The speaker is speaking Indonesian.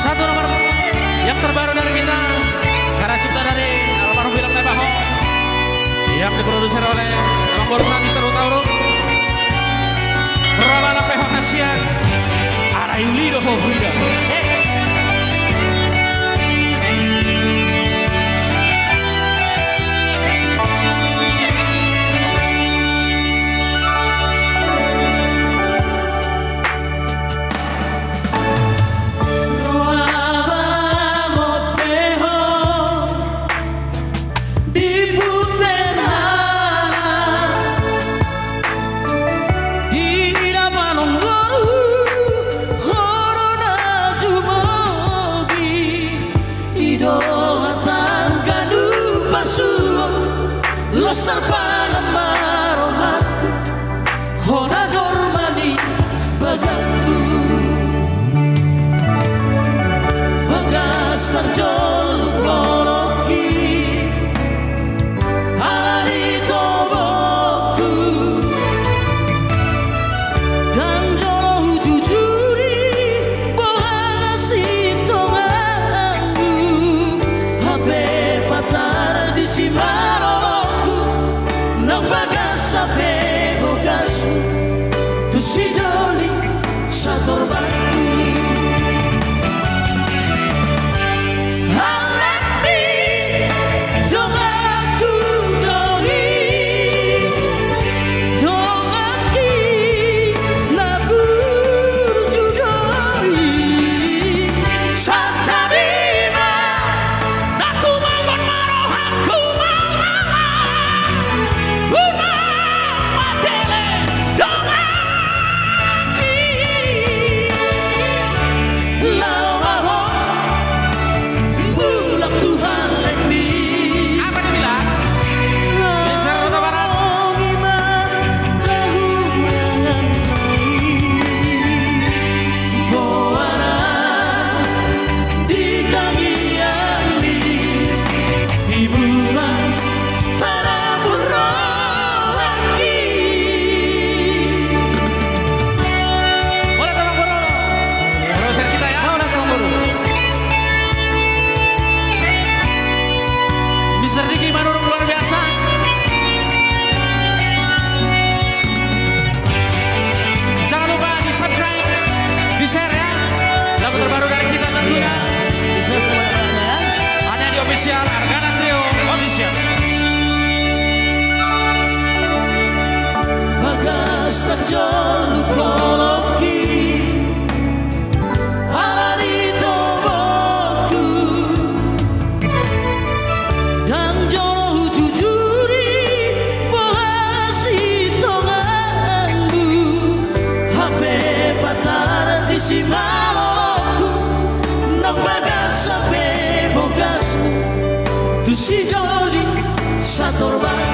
Satu nomor yang terbaru dari kita, karya cipta dari almarhum William Lebaho, yang diproduksi oleh Bang Borsa Mr. Utauro, Rabala Peho Kasian, Arayulido Hohuida. Los terpanam marohatku, hona dormani bagatku, bagas terjoluk loroki, alari toboku, dan jolo jujuri, bohasi tonganku, hape patar di simaro. Nang bagas sape bogasu tu si joli sa torbanku halati dongaku doi dongaki nabur judoi satabima naku mawon marohanku terbaru dari kita tentunya bisa semuanya hanya di official Argana Trio official. Bagas terjoluk loroki, alari toboku, dan jolo jujuri bohasi tonganku, hape patar di simalo. Bagas sape bogasmu tu si joli sa torba.